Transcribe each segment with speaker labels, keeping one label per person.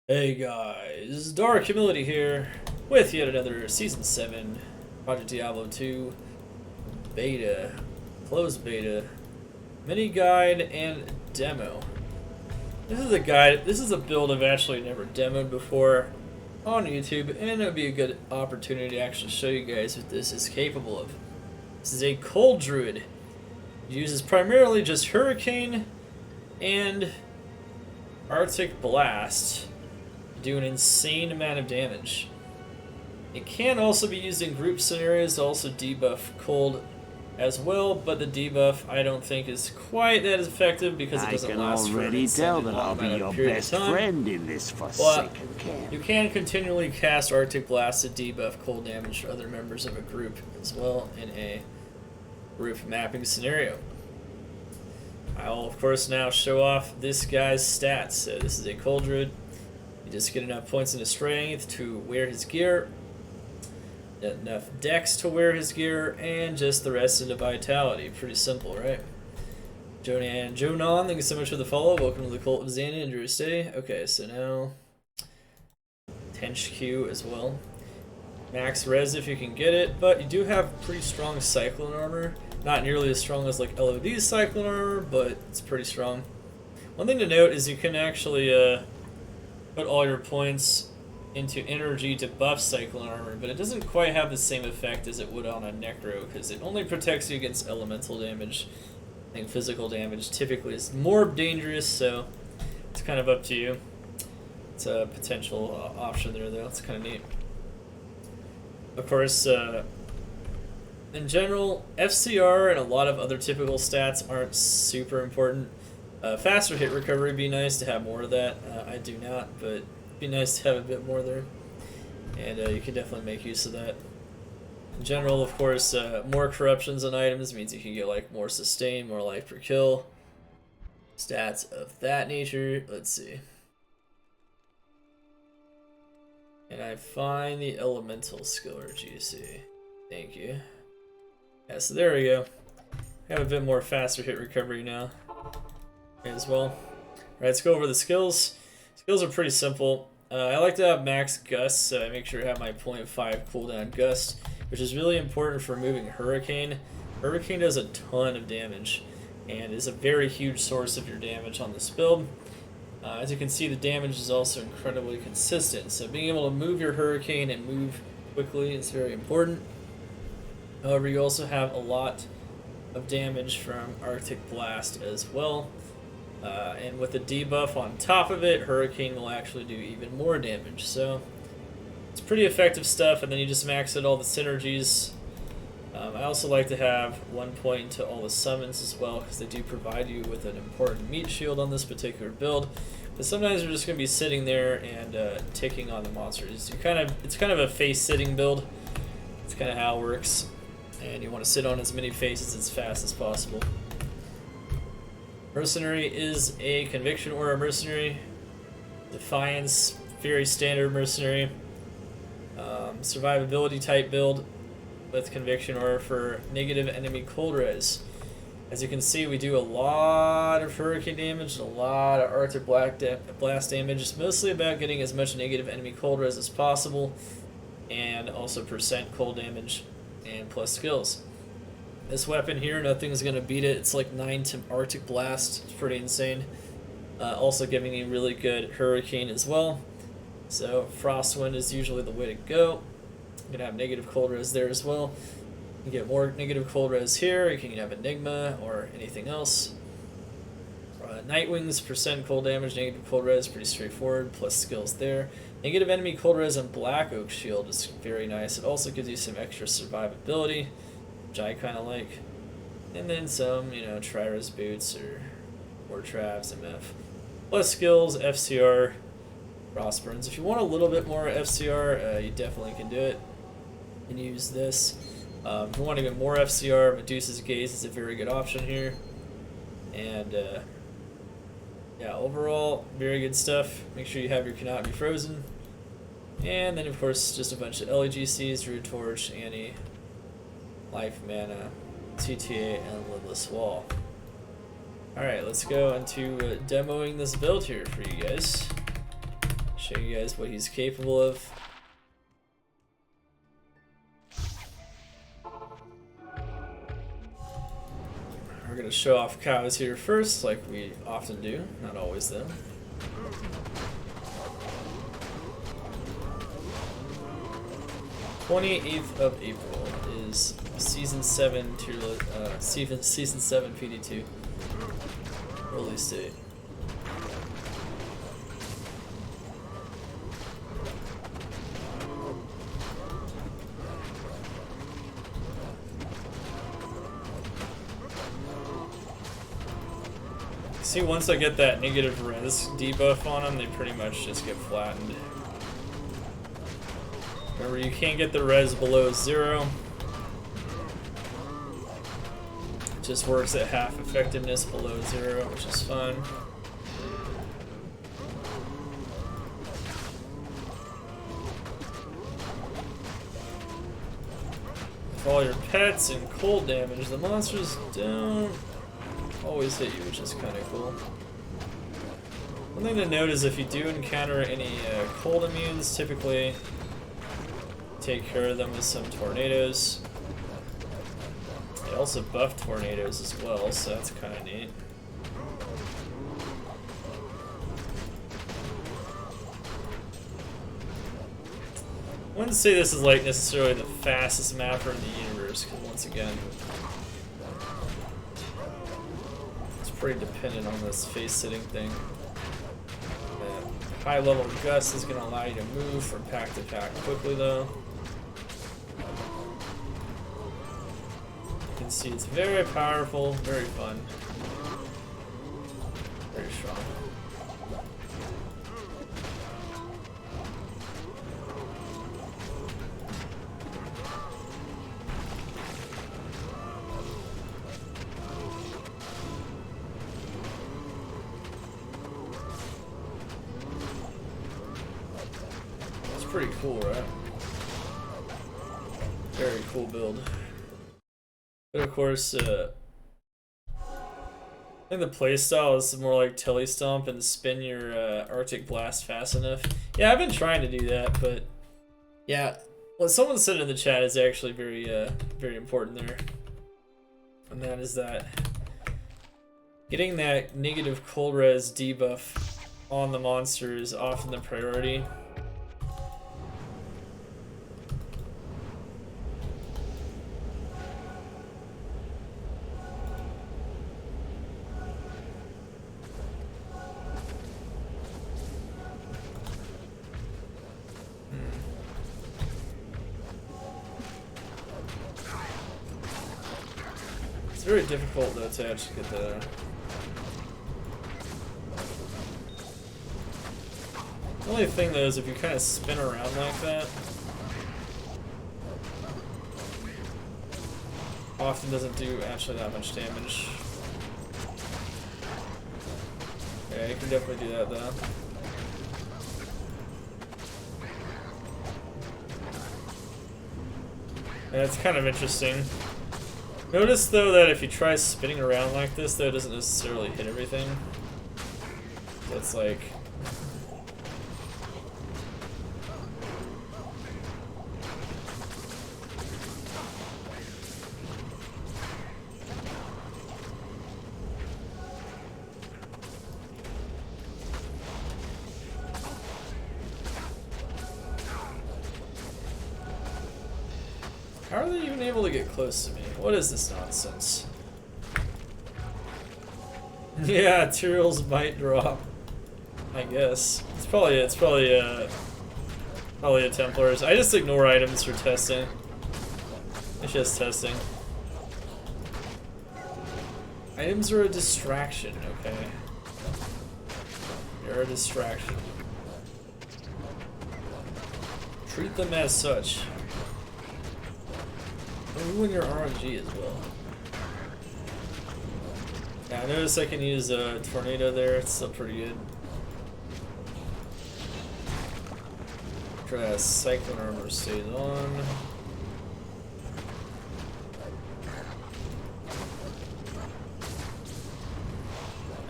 Speaker 1: Hey guys, Dark Humility here with yet another Season 7 Project Diablo 2 beta, closed beta, mini guide, and demo. This is a guide, this is a build I've actually never demoed before on YouTube, and it would be a good opportunity to actually show you guys what this is capable of. This is a cold druid. It uses primarily just Hurricane and Arctic Blast. Do an insane amount of damage. It can also be used in group scenarios to also debuff cold as well, but the debuff I don't think is quite that effective because it doesn't last for an extended long amount of period of time.
Speaker 2: Friend in this forsaken camp.
Speaker 1: You can continually cast Arctic Blast to debuff cold damage for other members of a group as well in a group mapping scenario. I'll of course now show off this guy's stats. So this is a cold druid. You just get enough points into strength to wear his gear, enough dex to wear his gear, and just the rest into vitality. Pretty simple, right? Jonan, thank you so much for the follow. Welcome to the cult of Xana and Druid Stay. Okay, so now Tench Q as well. Max res if you can get it, but you do have pretty strong Cyclone armor. Not nearly as strong as like LOD's Cyclone armor, but it's pretty strong. One thing to note is you can actually put all your points into energy to buff Cyclone armor, but it doesn't quite have the same effect as it would on a Necro, because it only protects you against elemental damage. I think physical damage typically is more dangerous, so it's kind of up to you. It's a potential option there, though. It's kind of neat. Of course, in general, FCR and a lot of other typical stats aren't super important. Faster hit recovery would be nice to have more of that. I do not, but it'd be nice to have a bit more there. And you can definitely make use of that. In general, of course, more corruptions on items means you can get like more sustain, more life per kill. Stats of that nature. Let's see. And I find the elemental skill or GC. Thank you. Yeah, so there we go. I have a bit more faster hit recovery now as well. Alright, let's go over the skills. Skills are pretty simple. I like to have max gust, so I make sure I have my 0.5 cooldown gust, which is really important for moving Hurricane. Hurricane does a ton of damage and is a very huge source of your damage on this build. As you can see, the damage is also incredibly consistent, so being able to move your Hurricane and move quickly is very important. However, you also have a lot of damage from Arctic Blast as well. And with the debuff on top of it, Hurricane will actually do even more damage. So it's pretty effective stuff, and then you just max out all the synergies. I also like to have 1 point to all the summons as well, because they do provide you with an important meat shield on this particular build. But sometimes you're just going to be sitting there and ticking on the monsters. It's kind of a face sitting build. It's kind of how it works. And you want to sit on as many faces as fast as possible. Mercenary is a Conviction Aura Mercenary. Defiance, very standard Mercenary. Survivability type build with Conviction Aura for negative enemy cold res. As you can see, we do a lot of Hurricane damage and a lot of Arctic Blast damage. It's mostly about getting as much negative enemy cold res as possible, and also percent cold damage and plus skills. This weapon here, nothing's going to beat it. It's like 9 to Arctic Blast. It's pretty insane. Also giving you really good Hurricane as well. So Frostwind is usually the way to go. You're going to have negative cold res there as well. You get more negative cold res here. You can have Enigma or anything else. Nightwing's percent cold damage, negative cold res, pretty straightforward, plus skills there. Negative enemy cold res and Black Oak Shield is very nice. It also gives you some extra survivability, which I kind of like. And then some, Tri-Res Boots or Travs MF. Plus skills, FCR, Frostburns. If you want a little bit more FCR, you definitely can do it and use this. If you want even more FCR, Medusa's Gaze is a very good option here. And yeah, overall, very good stuff. Make sure you have your Cannot Be Frozen. And then, of course, just a bunch of LEGCs, Druid Torch, Annie, Life Mana, TTA, and Lidless Wall. Alright, let's go into demoing this build here for you guys. Show you guys what he's capable of. We're gonna show off cows here first, like we often do. Not always though. "28th of April is season 7 season 7 PD2 release date. See, once I get that negative res debuff on them, they pretty much just get flattened. Remember, you can't get the res below 0. It just works at half effectiveness below 0, which is fun. With all your pets and cold damage, the monsters don't always hit you, which is kind of cool. One thing to note is if you do encounter any cold immunes, typically take care of them with some tornadoes. They also buff tornadoes as well, so that's kind of neat. I wouldn't say this is like necessarily the fastest mapper in the universe, because once again, pretty dependent on this face sitting thing. High level gust is going to allow you to move from pack to pack quickly though. You can see it's very powerful, very fun, very strong. Pretty cool, right? Very cool build. But of course, I think the playstyle is more like telestomp and spin your Arctic Blast fast enough. Yeah, I've been trying to do that, but yeah, what someone said in the chat is actually very important there, and that is that getting that negative cold res debuff on the monster is often the priority. It's very difficult though to actually get the only thing though is if you kind of spin around like that, often doesn't do actually that much damage. Yeah, you can definitely do that though. And it's kind of interesting. Notice though that if you try spinning around like this though, it doesn't necessarily hit everything. So it's like how are they even able to get close to me? What is this nonsense? Yeah, materials might drop. I guess it's probably a Templars. I just ignore items for testing. It's just testing. Items are a distraction, okay? You're a distraction. Treat them as such. Ruin your RNG as well. Yeah, I noticed I can use a tornado there. It's still pretty good. Try that cyclone armor stays on.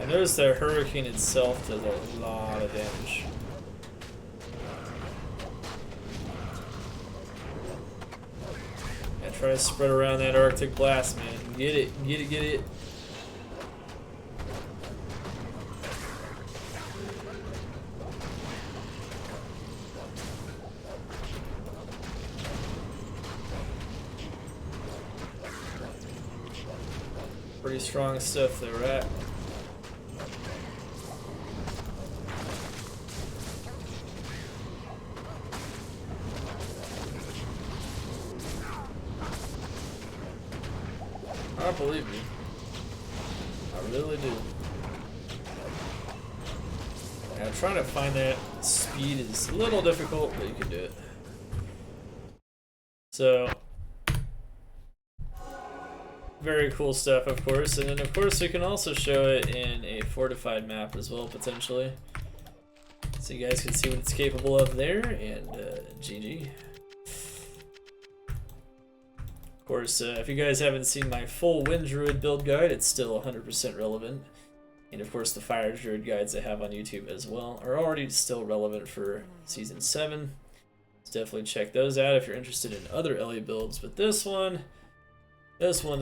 Speaker 1: I noticed that hurricane itself does a lot of damage. Try to spread around that Arctic blast, man. Get it, get it, get it. Pretty strong stuff there, right? I believe you. I really do. Yeah, trying to find that speed is a little difficult, but you can do it. So, very cool stuff, of course. And then, of course, we can also show it in a fortified map as well, potentially. So you guys can see what it's capable of there, and GG. Of course, if you guys haven't seen my full Wind Druid build guide, it's still 100% relevant. And of course, the Fire Druid guides I have on YouTube as well are already still relevant for Season 7. So definitely check those out if you're interested in other Ellie builds. But this one's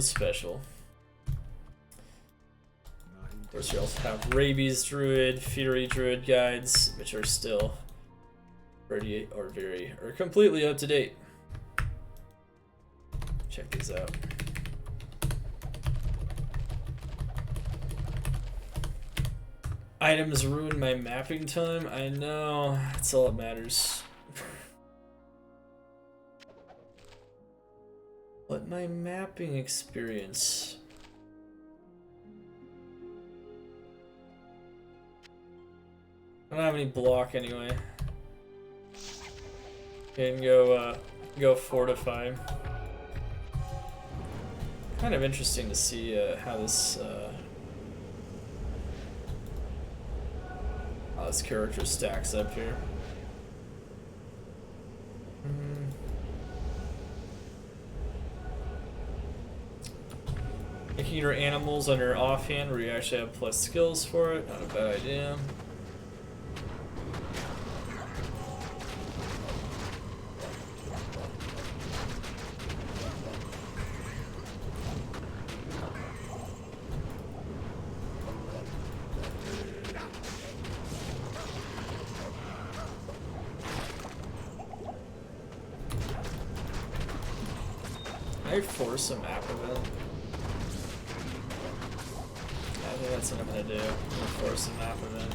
Speaker 1: special. Of course, you also have Rabies Druid, Fury Druid guides, which are still pretty or completely up to date. Check these out. Items ruin my mapping time. I know, that's all that matters. But my mapping experience. I don't have any block anyway. Okay, and go fortify. Kind of interesting to see how this character stacks up here. Making your animals on your offhand where you actually have plus skills for it, not a bad idea. I force a map event. I think that's what I'm gonna do. I'm gonna force a map event.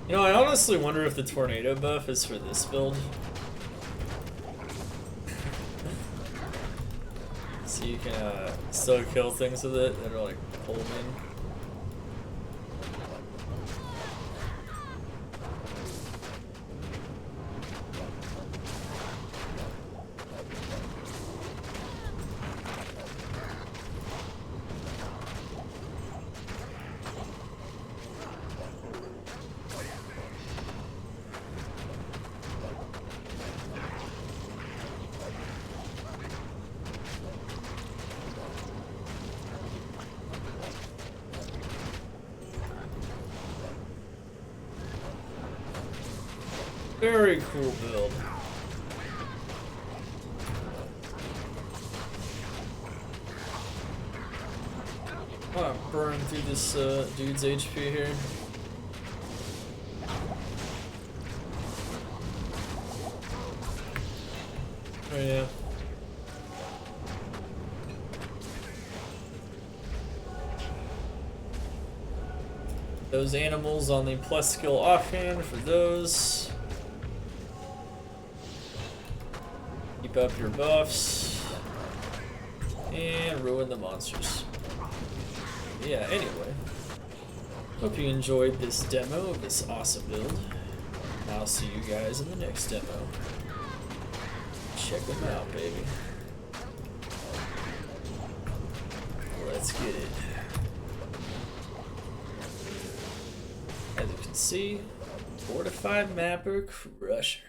Speaker 1: You know, I honestly wonder if the tornado buff is for this build. So you can still kill things with it that are like pulled in. Very cool build. I'm burning through this dude's HP here. Oh yeah. Those animals on the plus skill offhand for those. Keep up your buffs and ruin the monsters. Yeah, anyway, hope you enjoyed this demo of this awesome build. I'll see you guys in the next demo. Check them out, baby. Let's get it. As you can see, fortified mapper crusher.